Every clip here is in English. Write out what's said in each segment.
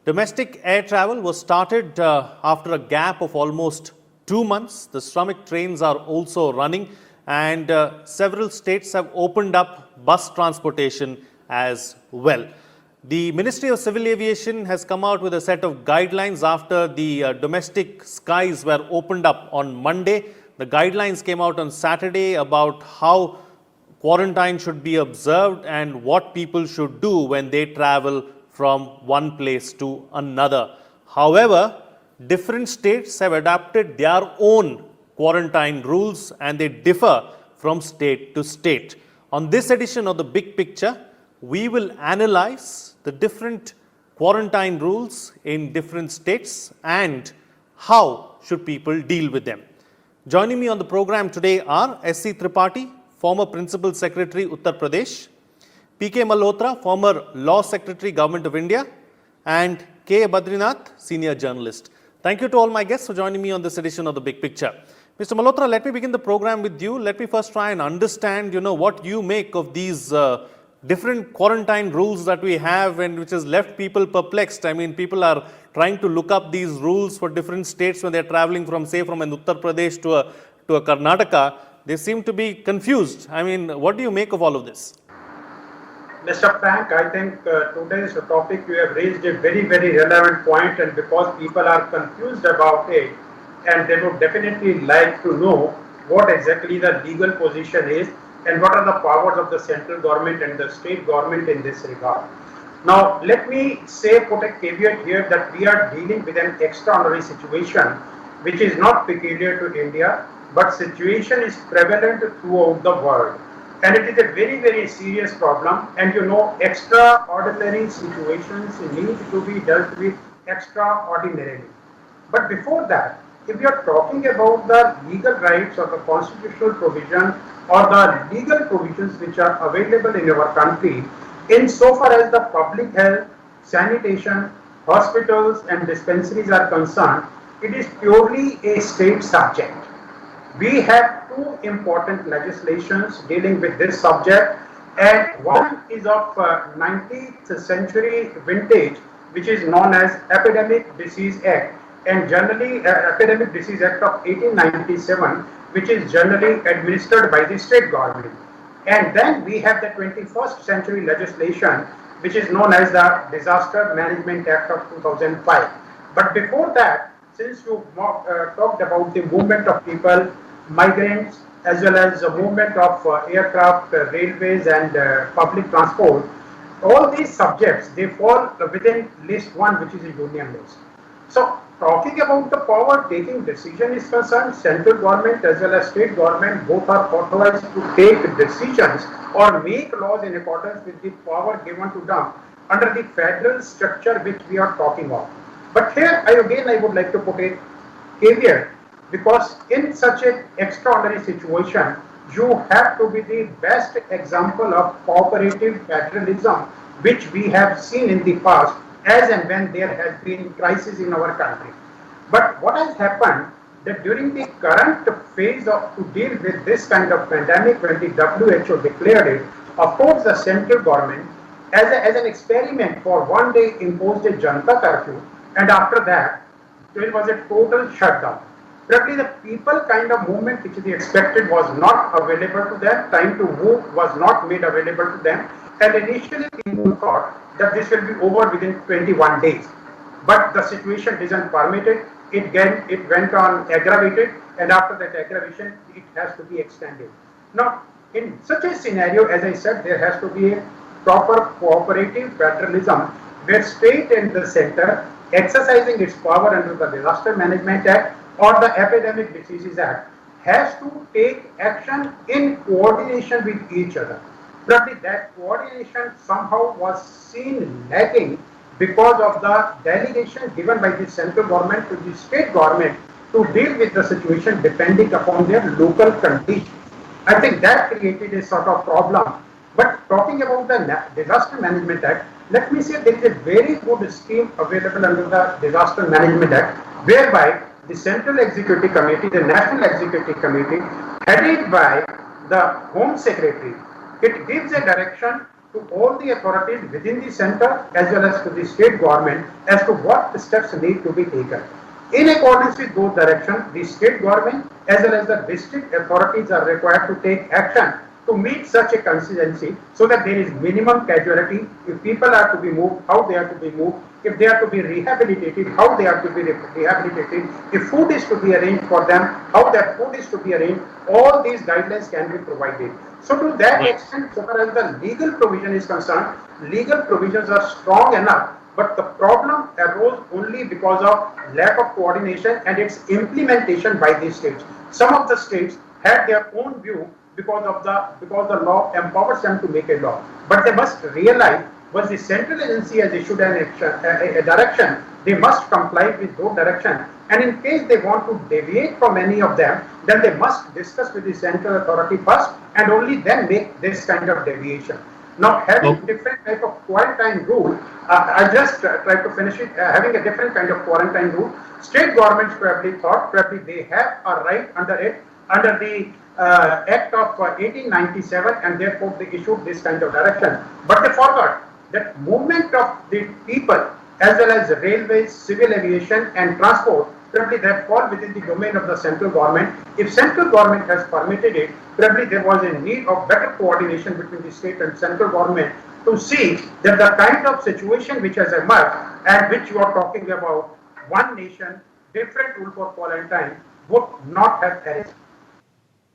Domestic air travel was started after a gap of almost 2 months. The Shramik trains are also running, and several states have opened up bus transportation as well. The Ministry of Civil Aviation has come out with a set of guidelines after the domestic skies were opened up on Monday. The guidelines came out on Saturday about how quarantine should be observed and what people should do when they travel from one place to another. However, different states have adopted their own quarantine rules and they differ from state to state. On this edition of The Big Picture, we will analyze the different quarantine rules in different states and how should people deal with them. Joining me on the program today are S.C. Tripathi, former Principal Secretary, Uttar Pradesh, P.K. Malhotra, former Law Secretary, Government of India, and K. Badrinath, Senior Journalist. Thank you to all my guests for joining me on this edition of The Big Picture. Mr. Malhotra, let me begin the program with you. Let me first try and understand, what you make of these different quarantine rules that we have and which has left people perplexed. I mean, people are trying to look up these rules for different states when they're traveling from, say, from an Uttar Pradesh to a Karnataka. They seem to be confused. I mean, what do you make of all of this? Mr. Frank, I think today's topic you have raised a very, very relevant point, and because people are confused about it and they would definitely like to know what exactly the legal position is and what are the powers of the central government and the state government in this regard. Now, let me put a caveat here that we are dealing with an extraordinary situation which is not peculiar to India, but situation is prevalent throughout the world. And it is a very, very serious problem. And extraordinary situations need to be dealt with extraordinarily. But before that, if we are talking about the legal rights or the constitutional provision or the legal provisions which are available in our country, insofar as the public health, sanitation, hospitals and dispensaries are concerned, it is purely a state subject. We have two important legislations dealing with this subject, and one is of 19th century vintage, which is known as Epidemic Disease Act, and generally Epidemic Disease Act of 1897, which is generally administered by the state government. And then we have the 21st century legislation, which is known as the Disaster Management Act of 2005. But before that, since you talked about the movement of people, migrants, as well as the movement of aircraft, railways and public transport, all these subjects, they fall within list 1, which is a union list. So, talking about the power taking decision is concerned, central government as well as state government both are authorized to take decisions or make laws in accordance with the power given to them under the federal structure which we are talking of. But here I would like to put a caveat, because in such an extraordinary situation, you have to be the best example of cooperative federalism, which we have seen in the past as and when there has been crisis in our country. But what has happened that during the current phase to deal with this kind of pandemic, when the WHO declared it, of course the central government as an experiment for one day imposed a Janata curfew, and after that there was a total shutdown. Probably the people kind of movement which they expected was not available to them, time to move was not made available to them, and initially people thought that this will be over within 21 days. But the situation didn't permit it, it went on aggravated, and after that aggravation it has to be extended. Now, in such a scenario, as I said, there has to be a proper cooperative federalism where state and the center exercising its power under the Disaster Management Act or the Epidemic Diseases Act has to take action in coordination with each other. Probably that coordination somehow was seen lacking because of the delegation given by the central government to the state government to deal with the situation depending upon their local conditions. I think that created a sort of problem. But talking about the Disaster Management Act, let me say there is a very good scheme available under the Disaster Management Act, whereby the Central Executive Committee, the National Executive Committee, headed by the Home Secretary, it gives a direction to to all the authorities within the center as well as to the state government as to what steps need to be taken. In accordance with those directions, the state government as well as the district authorities are required to take action to meet such a contingency so that there is minimum casualty. If people are to be moved, how they are to be moved. If they are to be rehabilitated, how they are to be rehabilitated. If food is to be arranged for them, how that food is to be arranged. All these guidelines can be provided. So to that extent, so far as the legal provision is concerned, legal provisions are strong enough, but the problem arose only because of lack of coordination and its implementation by these states. Some of the states had their own view because the law empowers them to make a law, but they must realize once the central agency has issued a direction, they must comply with those directions. And in case they want to deviate from any of them, then they must discuss with the central authority first and only then make this kind of deviation. Now, having different type of quarantine rule, I just try to finish it. Having a different kind of quarantine rule, state governments probably they have a right under the Act of 1897, and therefore they issued this kind of direction. But they forgot that movement of the people as well as railways, civil aviation and transport, probably that fall within the domain of the central government. If central government has permitted it, probably there was a need of better coordination between the state and central government to see that the kind of situation which has emerged and which you are talking about, one nation, different rule for quarantine, would not have arisen.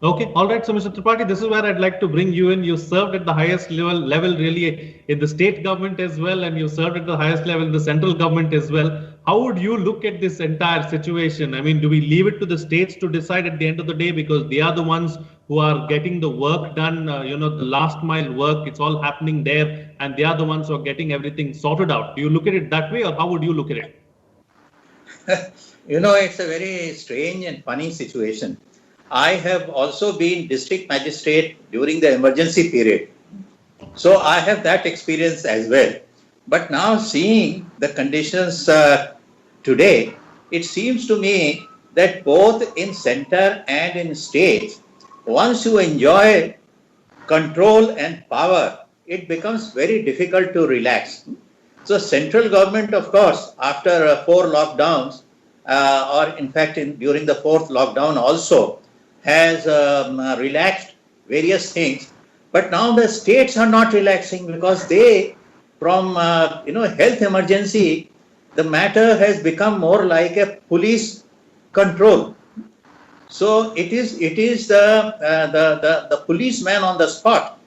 Okay, all right. So, Mr. Tripathi, this is where I'd like to bring you in. You served at the highest level really in the state government as well, and you served at the highest level in the central government as well. How would you look at this entire situation? I mean, do we leave it to the states to decide at the end of the day because they are the ones who are getting the work done, the last mile work, it's all happening there, and they are the ones who are getting everything sorted out. Do you look at it that way, or how would you look at it? It's a very strange and funny situation. I have also been district magistrate during the emergency period. So I have that experience as well. But now seeing the conditions today, it seems to me that both in center and in states, once you enjoy control and power, it becomes very difficult to relax. So central government, of course, after 4 lockdowns, or in fact during the 4th lockdown also, has relaxed various things, but now the states are not relaxing because they, from health emergency, the matter has become more like a police control. So it is the policeman on the spot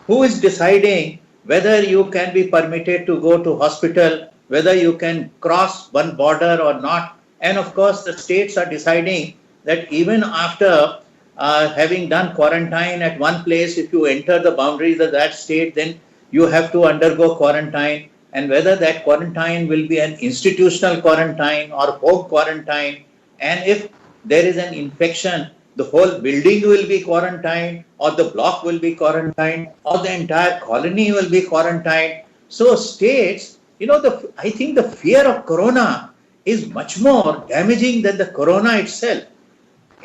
who is deciding whether you can be permitted to go to hospital, whether you can cross one border or not, and of course the states are deciding that even after having done quarantine at one place, if you enter the boundaries of that state, then you have to undergo quarantine, and whether that quarantine will be an institutional quarantine or home quarantine, and if there is an infection, the whole building will be quarantined, or the block will be quarantined, or the entire colony will be quarantined. So states, I think the fear of corona is much more damaging than the corona itself.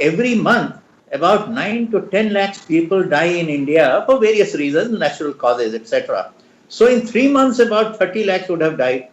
Every month, about 9 to 10 lakhs people die in India for various reasons, natural causes, etc. So in 3 months, about 30 lakhs would have died.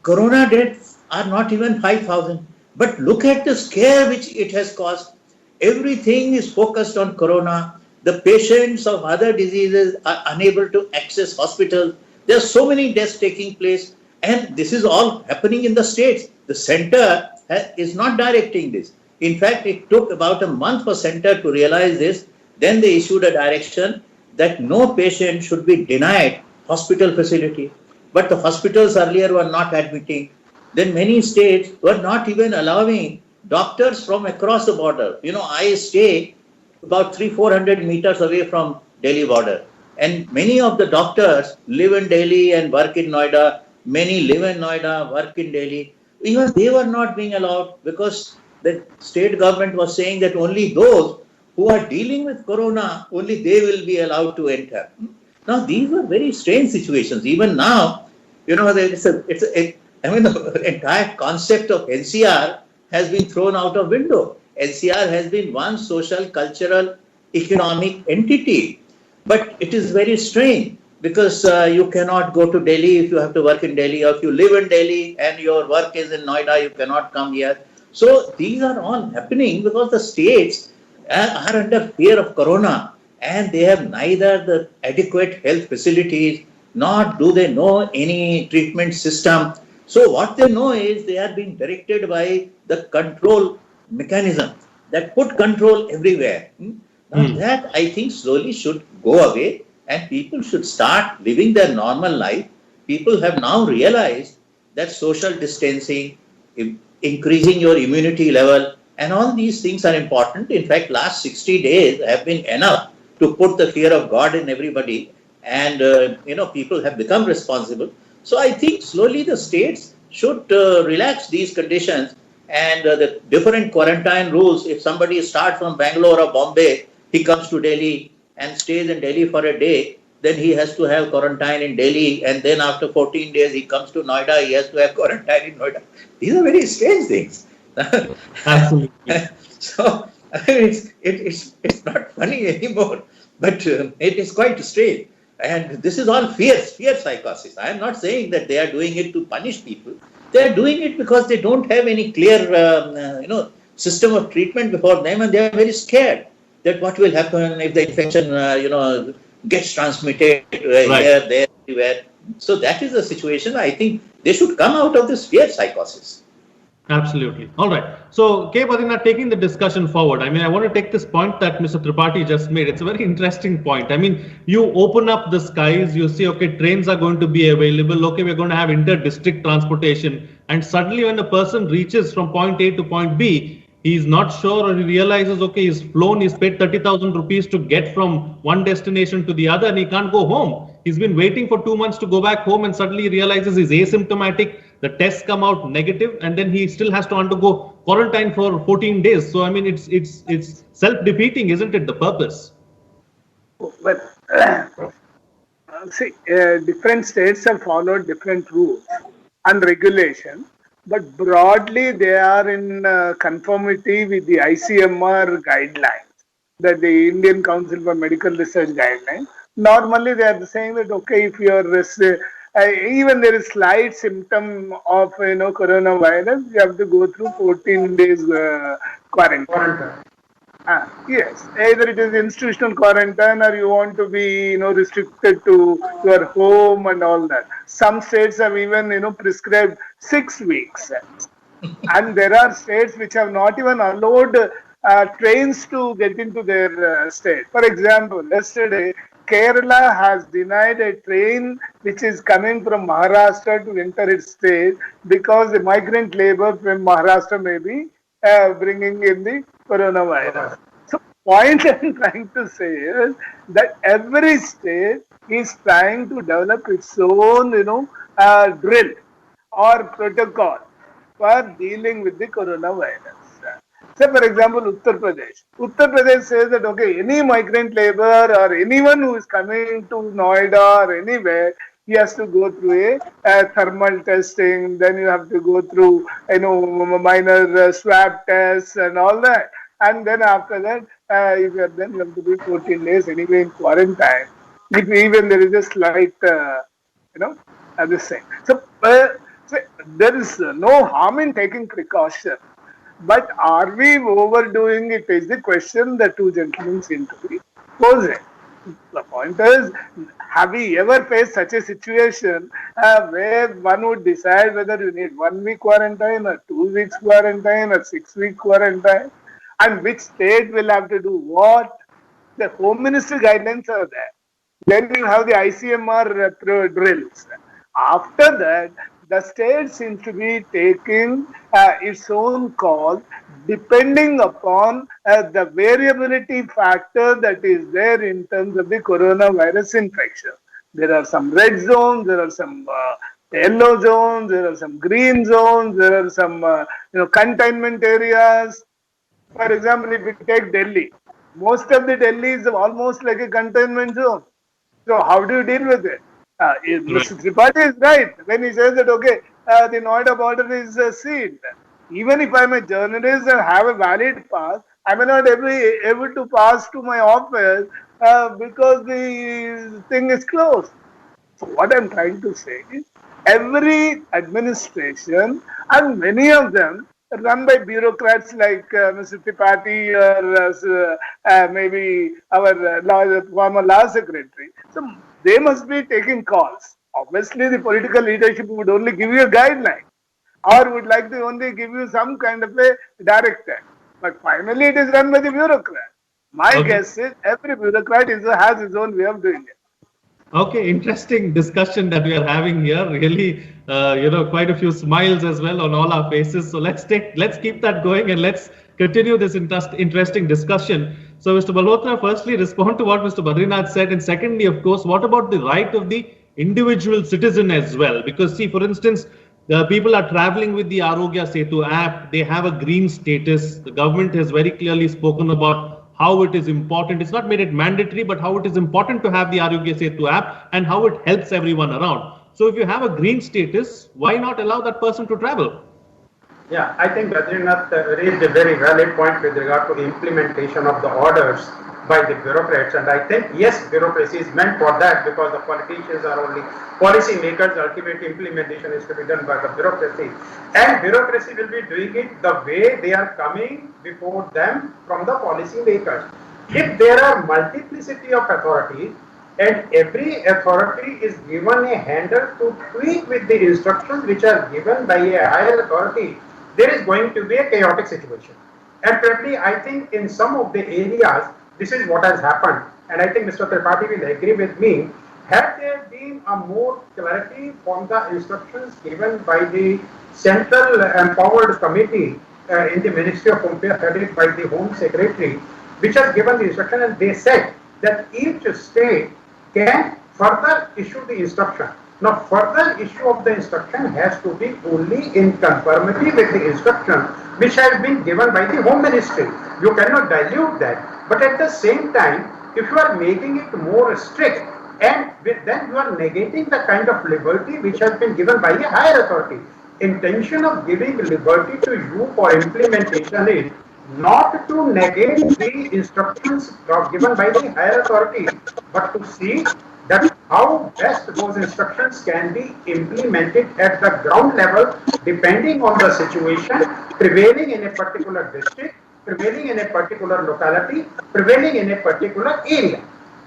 Corona deaths are not even 5,000. But look at the scare which it has caused. Everything is focused on corona. The patients of other diseases are unable to access hospitals. There are so many deaths taking place. And this is all happening in the states. The center is not directing this. In fact, it took about a month for center to realize this. Then they issued a direction that no patient should be denied hospital facility. But the hospitals earlier were not admitting. Then many states were not even allowing doctors from across the border. I stay about 300-400 meters away from Delhi border. And many of the doctors live in Delhi and work in Noida. Many live in Noida, work in Delhi. Even they were not being allowed because the state government was saying that only those who are dealing with corona, only they will be allowed to enter. Now, these were very strange situations. Even now, the entire concept of NCR has been thrown out of window. NCR has been one social, cultural, economic entity. But it is very strange because you cannot go to Delhi if you have to work in Delhi, or if you live in Delhi and your work is in Noida, you cannot come here. So these are all happening because the states are under fear of corona, and they have neither the adequate health facilities nor do they know any treatment system. So what they know is they are being directed by the control mechanism that put control everywhere. Now that I think slowly should go away and people should start living their normal life. People have now realized that social distancing, increasing your immunity level, and all these things are important. In fact, last 60 days have been enough to put the fear of God in everybody, and people have become responsible. So I think slowly the states should relax these conditions, and the different quarantine rules. If somebody starts from Bangalore or Bombay, he comes to Delhi and stays in Delhi for a day, then he has to have quarantine in Delhi, and then after 14 days he comes to Noida, he has to have quarantine in Noida. These are very strange things. Absolutely. So it's not funny anymore, but it is quite strange. And this is all fear psychosis. I am not saying that they are doing it to punish people. They are doing it because they don't have any clear, system of treatment before them, and they are very scared that what will happen if the infection, gets transmitted Right. here, there, everywhere. So that is the situation. I think they should come out of this fear psychosis. Absolutely. All right. So, K. Badrinath, taking the discussion forward, I mean, I want to take this point that Mr. Tripathi just made. It's a very interesting point. I mean, you open up the skies, you see, okay, trains are going to be available. Okay, we're going to have inter-district transportation. And suddenly when a person reaches from point A to point B, he's not sure, or he realizes, okay, he's flown, he's paid 30,000 rupees to get from one destination to the other, and he can't go home. He's been waiting for 2 months to go back home, and suddenly he realizes he's asymptomatic. The tests come out negative, and then he still has to undergo quarantine for 14 days. So I mean, it's self-defeating, isn't it? The purpose. Well, see, different states have followed different rules and regulations, but broadly they are in conformity with the ICMR guidelines, that the Indian Council for Medical Research guidelines. Normally, they are saying that okay, if you are even there is slight symptom of coronavirus, you have to go through 14 days quarantine. Yes, either it is institutional quarantine or you want to be, restricted to your home and all that. Some states have even, prescribed 6 weeks. And there are states which have not even allowed trains to get into their state. For example, yesterday, Kerala has denied a train which is coming from Maharashtra to enter its state because the migrant labor from Maharashtra may be bringing in the coronavirus. So, point I'm trying to say is that every state is trying to develop its own, drill or protocol for dealing with the coronavirus. Say, for example, Uttar Pradesh. Uttar Pradesh says that, okay, any migrant labor or anyone who is coming to Noida or anywhere, he has to go through a thermal testing, then you have to go through, minor swab tests and all that. And then after that, if you are then you have to be 14 days anyway in quarantine. If even there is a slight, this thing. So, there is no harm in taking precaution. But are we overdoing it is the question the two gentlemen seem to be posing. The point is, have we ever faced such a situation where one would decide whether you need 1 week quarantine or 2 weeks quarantine or 6 week quarantine, and which state will have to do what? The Home Ministry guidelines are there. Then you have the ICMR drills. After that, the state seems to be taking its own call depending upon the variability factor that is there in terms of the coronavirus infection. There are some red zones, there are some yellow zones, there are some green zones, there are some containment areas. For example, if we take Delhi, most of the Delhi is almost like a containment zone. So how do you deal with it? Mr. Tripathi is right when he says that, okay, the Noida border is sealed. Even if I'm a journalist and have a valid pass, I may not be able to pass to my office because the thing is closed. So what I'm trying to say is every administration and many of them run by bureaucrats like Mr. Tripathi or maybe our former law secretary. So they must be taking calls. Obviously, the political leadership would only give you a guideline or would like to only give you some kind of a directive. But finally, it is run by the bureaucrat. My guess is every bureaucrat has his own way of doing it. Okay, interesting discussion that we are having here. Really, quite a few smiles as well on all our faces. So let's keep that going and let's continue this interesting discussion. So, Mr. Malhotra, firstly, respond to what Mr. Badrinath said, and secondly, of course, what about the right of the individual citizen as well? Because, see, for instance, the people are traveling with the Arogya Setu app. They have a green status. The government has very clearly spoken about how it is important. It's not made it mandatory, but how it is important to have the Arogya Setu app and how it helps everyone around. So if you have a green status, why not allow that person to travel? Yeah, I think Badrinath raised a very valid point with regard to the implementation of the orders by the bureaucrats. And I think, yes, bureaucracy is meant for that because the politicians are only policy makers. Ultimate implementation is to be done by the bureaucracy. And bureaucracy will be doing it the way they are coming before them from the policy makers. If there are multiplicity of authorities and every authority is given a handle to tweak with the instructions which are given by a higher authority, there is going to be a chaotic situation. And probably, I think in some of the areas, this is what has happened. And I think Mr. Tripathi will agree with me. Had there been a more clarity from the instructions given by the Central Empowered Committee in the Ministry of Home Affairs headed by the Home Secretary, which has given the instruction, and they said that each state can further issue the instruction. Now, further issue of the instruction has to be only in conformity with the instruction which has been given by the Home Ministry. You cannot dilute that. But at the same time, if you are making it more strict, and then you are negating the kind of liberty which has been given by a higher authority. Intention of giving liberty to you for implementation is not to negate the instructions given by the higher authority, but to see that how best those instructions can be implemented at the ground level depending on the situation prevailing in a particular district, prevailing in a particular locality, prevailing in a particular area.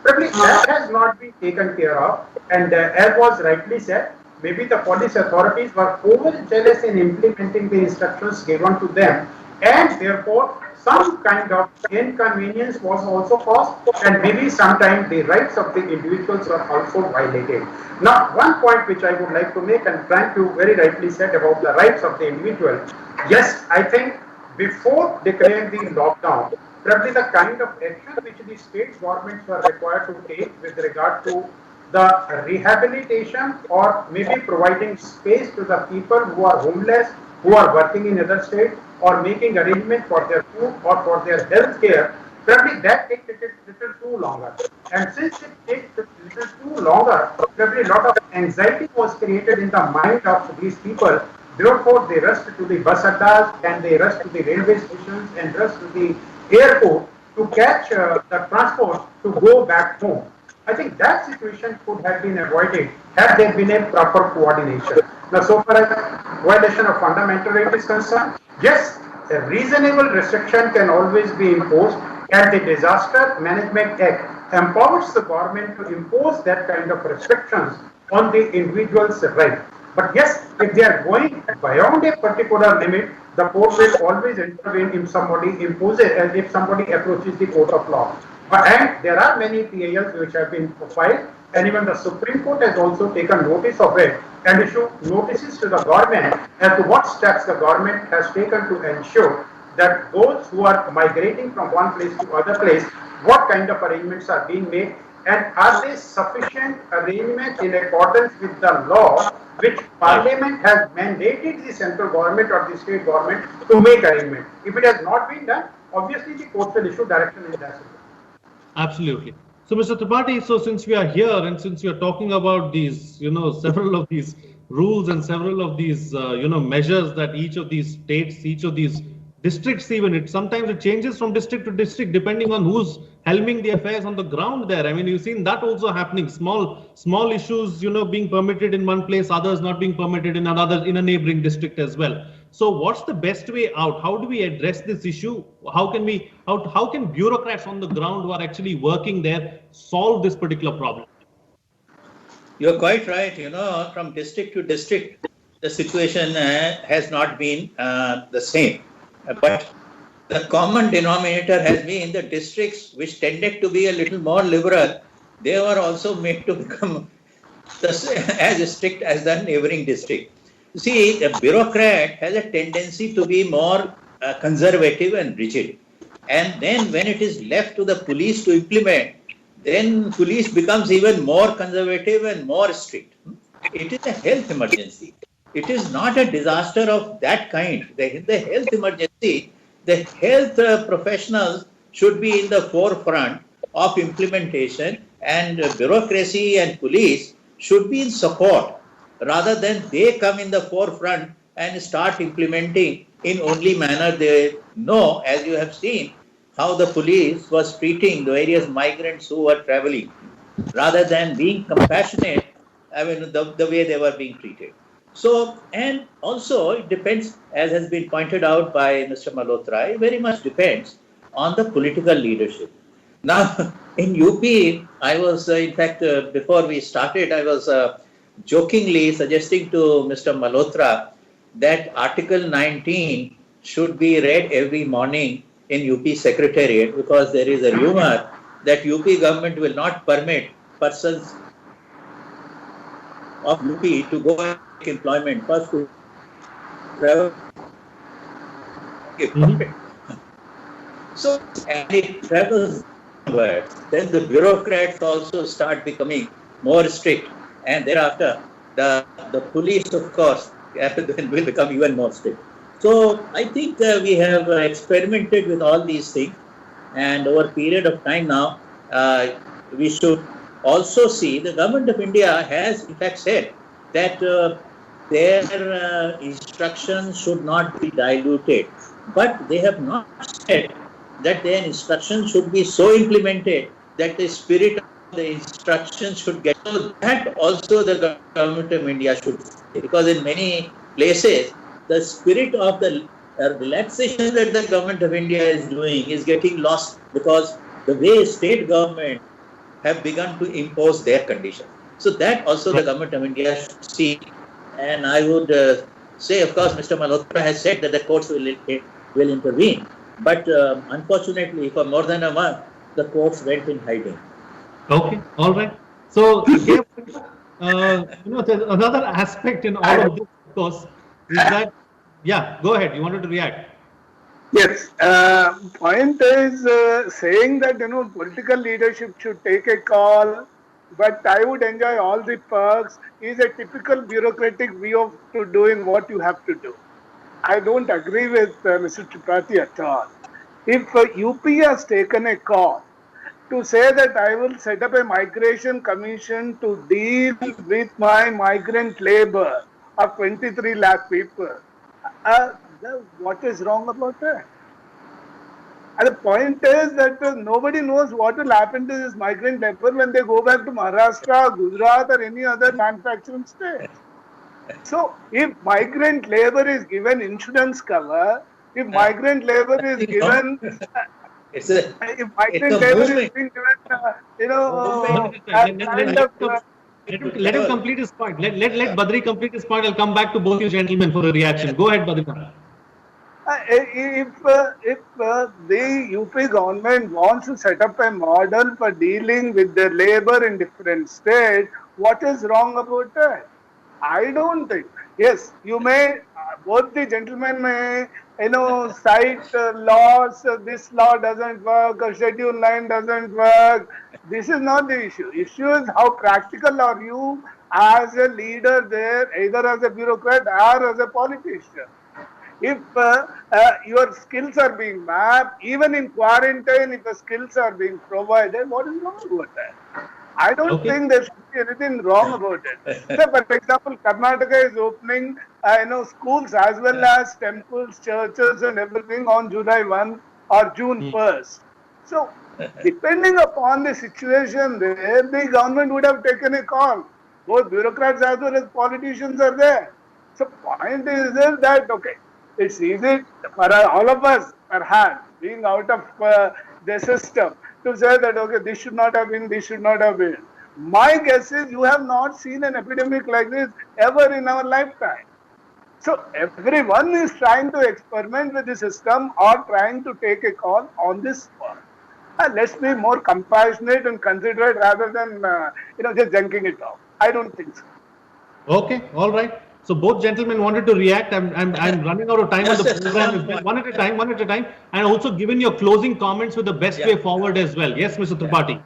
Probably that has not been taken care of, and as was rightly said, maybe the police authorities were overzealous in implementing the instructions given to them, and therefore some kind of inconvenience was also caused, and maybe sometimes the rights of the individuals were also violated. Now, one point which I would like to make, and Frank, you very rightly said about the rights of the individual. Yes, I think before declaring the lockdown, probably the kind of action which the state governments were required to take with regard to the rehabilitation or maybe providing space to the people who are homeless, who are working in other states, or making arrangements for their food or for their health care, probably that takes a little too longer. And since it takes a little too longer, probably a lot of anxiety was created in the mind of these people. Therefore, they rushed to the bus addas and they rushed to the railway stations and rushed to the airport to catch the transport to go back home. I think that situation could have been avoided had there been a proper coordination. Now, so far as violation of fundamental right is concerned, yes, a reasonable restriction can always be imposed, and the Disaster Management Act empowers the government to impose that kind of restrictions on the individual's right. But yes, if they are going beyond a particular limit, the court will always intervene if somebody imposes, if somebody approaches the court of law. And there are many PILs which have been filed, and even the Supreme Court has also taken notice of it and issued notices to the government as to what steps the government has taken to ensure that those who are migrating from one place to other place, what kind of arrangements are being made, and are they sufficient arrangements in accordance with the law which Parliament has mandated the central government or the state government to make arrangements. If it has not been done, obviously the court will issue direction in that. Absolutely. So, Mr. Tripathi, so since we are here and since you're talking about these, several of these rules and several of these, measures that each of these states, each of these districts even. Sometimes it changes from district to district depending on who's helming the affairs on the ground there. I mean, you've seen that also happening. Small issues, being permitted in one place, others not being permitted in another, in a neighboring district as well. So what's the best way out? How do we address this issue? How can bureaucrats on the ground who are actually working there solve this particular problem? You're quite right. From district to district, the situation has not been the same. But the common denominator has been the districts which tended to be a little more liberal. They were also made to become as strict as the neighboring district. You see, a bureaucrat has a tendency to be more conservative and rigid. And then when it is left to the police to implement, then police becomes even more conservative and more strict. It is a health emergency. It is not a disaster of that kind. In the health emergency, the health professionals should be in the forefront of implementation, and bureaucracy and police should be in support rather than they come in the forefront and start implementing in only manner they know, as you have seen how the police was treating the various migrants who were traveling, rather than being compassionate, the way they were being treated. So, and also it depends, as has been pointed out by Mr. Malhotra, it very much depends on the political leadership. Now, in UP, I was, in fact, before we started, I was jokingly suggesting to Mr. Malhotra that Article 19 should be read every morning in UP Secretariat, because there is a rumor that UP government will not permit persons of UP to go and take employment, first to travel. So, and it travels somewhere, then the bureaucrats also start becoming more strict, and thereafter the police, of course, will become even more strict. So I think we have experimented with all these things, and over a period of time now, we should also see the government of India has in fact said that their instructions should not be diluted, but they have not said that their instructions should be so implemented that the spirit of the instructions should get. So that also the government of India should say, because in many places the spirit of the relaxation that the government of India is doing is getting lost, because the way state government have begun to impose their conditions. So that also the government of India should see. And I would say, of course, Mr. Malhotra has said that the courts will intervene. But unfortunately, for more than a month, the courts went in hiding. Okay, all right. So, there's another aspect in all of this, of course, is that, yeah, go ahead. You wanted to react? Yes. Point is saying that, political leadership should take a call, but I would enjoy all the perks, is a typical bureaucratic way of doing what you have to do. I don't agree with Mr. Tripathi at all. If UP has taken a call to say that I will set up a migration commission to deal with my migrant labor of 23 lakh people, what is wrong about that? And the point is that nobody knows what will happen to this migrant labor when they go back to Maharashtra, Gujarat, or any other manufacturing state. So, if migrant labor is given insurance cover, if migrant labor is given, if migrant labor is being given, let him complete his point. Let Badri complete his point. I'll come back to both you gentlemen for a reaction. Go ahead, Badri. If the UP government wants to set up a model for dealing with their labor in different states, what is wrong about that? I don't think. Yes, you may, both the gentlemen may, cite laws, this law doesn't work, or Schedule 9 doesn't work. This is not the issue. Issue is how practical are you as a leader there, either as a bureaucrat or as a politician. If your skills are being mapped, even in quarantine, if the skills are being provided, what is wrong about that? I don't think there should be anything wrong about it. So, for example, Karnataka is opening schools as well as temples, churches, and everything on July 1 or June 1st. So, depending upon the situation there, the government would have taken a call. Both bureaucrats as well as politicians are there. So, point is there that, okay, it's easy for all of us, perhaps, being out of the system, to say that, okay, this should not have been, this should not have been. My guess is you have not seen an epidemic like this ever in our lifetime. So everyone is trying to experiment with the system or trying to take a call on this spot. Let's be more compassionate and considerate rather than just junking it off. I don't think so. Okay, all right. So both gentlemen wanted to react. I'm running out of time on the Just a program small as well. point. One at a time, and also given your closing comments with the best Yeah. way forward as well. Yes, Mr. Tripathi.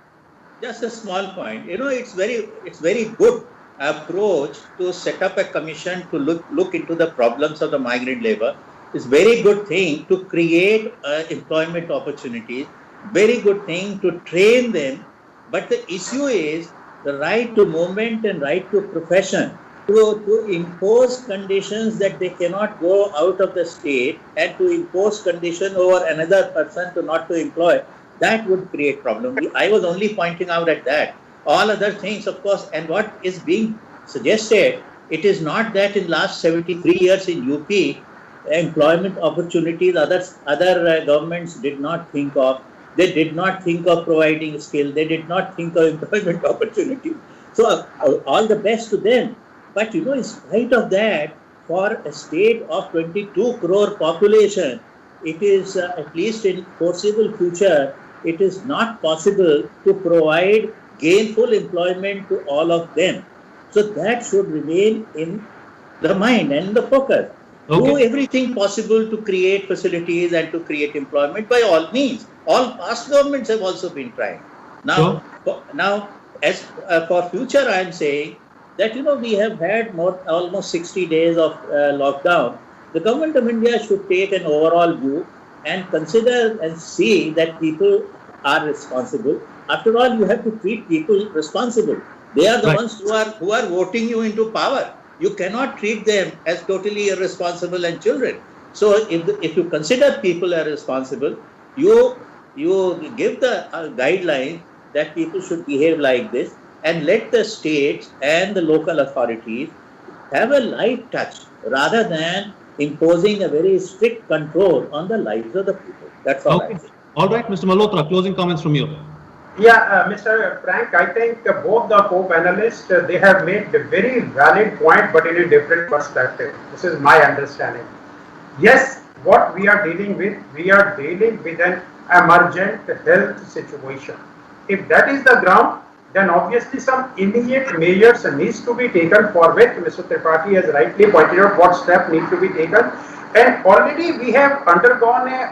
Just a small point. It's very good approach to set up a commission to look into the problems of the migrant labor. It's very good thing to create employment opportunities. Very good thing to train them. But the issue is the right to movement and right to profession. To impose conditions that they cannot go out of the state and to impose condition over another person to not to employ, that would create problem. I was only pointing out at that. All other things, of course, and what is being suggested, it is not that in last 73 years in UP, employment opportunities other governments did not think of. They did not think of providing skill. They did not think of employment opportunities. So all the best to them. But in spite of that, for a state of 22 crore population, it is at least in foreseeable future, it is not possible to provide gainful employment to all of them. So that should remain in the mind and the focus. Okay. Do everything possible to create facilities and to create employment by all means. All past governments have also been trying. Now, as for future, I am saying that we have had almost 60 days of lockdown. The government of India should take an overall view and consider and see that people are responsible. After all, you have to treat people responsible. They are the Right. ones who are voting you into power. You cannot treat them as totally irresponsible and children. So if you consider people are responsible, you give the guidelines that people should behave like this, and let the states and the local authorities have a light touch rather than imposing a very strict control on the lives of the people. That's all. Okay. All right, Mr. Malhotra, closing comments from you. Yeah, Mr. Frank, I think both the co-panelists, they have made a very valid point, but in a different perspective. This is my understanding. Yes, what we are dealing with an emergent health situation. If that is the ground, then obviously some immediate measures needs to be taken, for which Mr. Tripathi has rightly pointed out what steps need to be taken. And already we have undergone a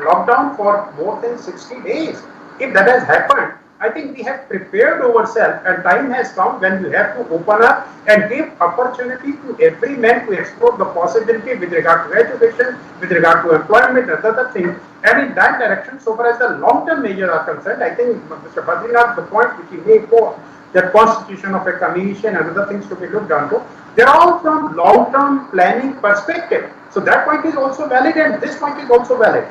lockdown for more than 60 days. If that has happened, I think we have prepared ourselves, and time has come when we have to open up and give opportunity to every man to explore the possibility with regard to education, with regard to employment and other things. And in that direction, so far as the long-term measures are concerned, I think Mr. Badrinath, the point which he made for that constitution of a commission and other things to be looked onto, they're all from long-term planning perspective. So that point is also valid, and this point is also valid.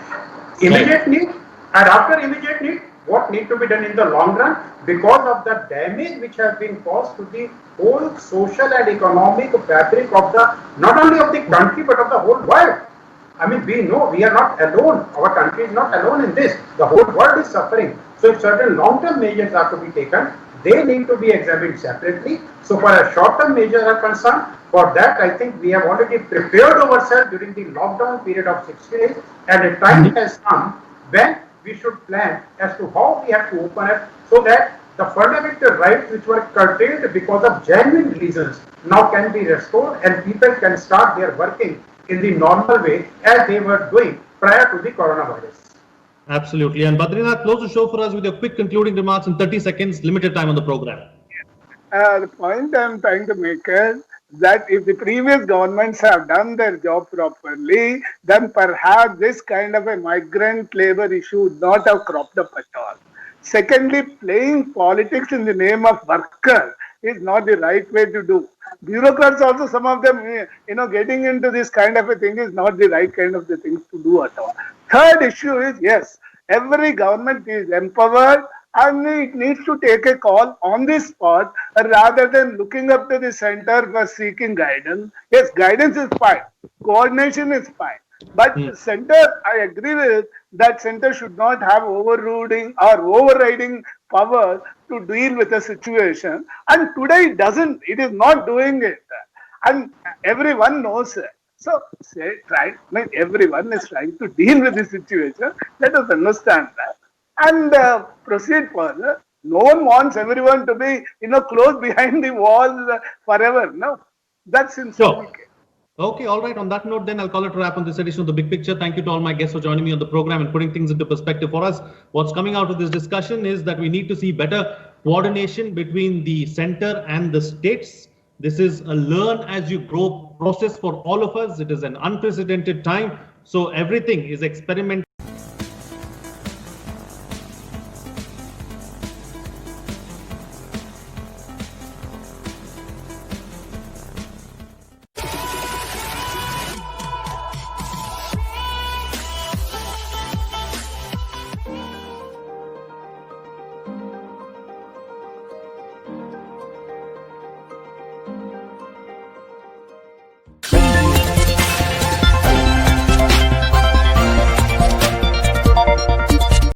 Immediate need, and after immediate need, what need to be done in the long run, because of the damage which has been caused to the whole social and economic fabric of not only of the country but of the whole world. I mean, we know we are not alone. Our country is not alone in this. The whole world is suffering. So if certain long-term measures are to be taken, they need to be examined separately. So for a short-term measures are concerned, for that I think we have already prepared ourselves during the lockdown period of 60 days, and a time has come when we should plan as to how we have to open it, so that the fundamental rights which were curtailed because of genuine reasons now can be restored, and people can start their working in the normal way as they were doing prior to the coronavirus. Absolutely. And Badrinath, close the show for us with your quick concluding remarks in 30 seconds, limited time on the program. The point I'm trying to make is that if the previous governments have done their job properly, then perhaps this kind of a migrant labor issue would not have cropped up at all. Secondly, playing politics in the name of workers is not the right way to do. Bureaucrats also, some of them, getting into this kind of a thing is not the right kind of the things to do at all. Third issue is, yes, every government is empowered and it needs to take a call on the spot rather than looking up to the center for seeking guidance. Yes, guidance is fine. Coordination is fine. But center, I agree with that center should not have overruling or overriding power to deal with a situation. And today it doesn't. It is not doing it. And everyone knows it. So, everyone is trying to deal with the situation. Let us understand that and proceed further. No one wants everyone to be, closed behind the walls forever. No, that's in some case. Okay, all right. On that note, then I'll call it a wrap on this edition of The Big Picture. Thank you to all my guests for joining me on the program and putting things into perspective for us. What's coming out of this discussion is that we need to see better coordination between the center and the states. This is a learn as you grow process for all of us. It is an unprecedented time. So everything is experimental.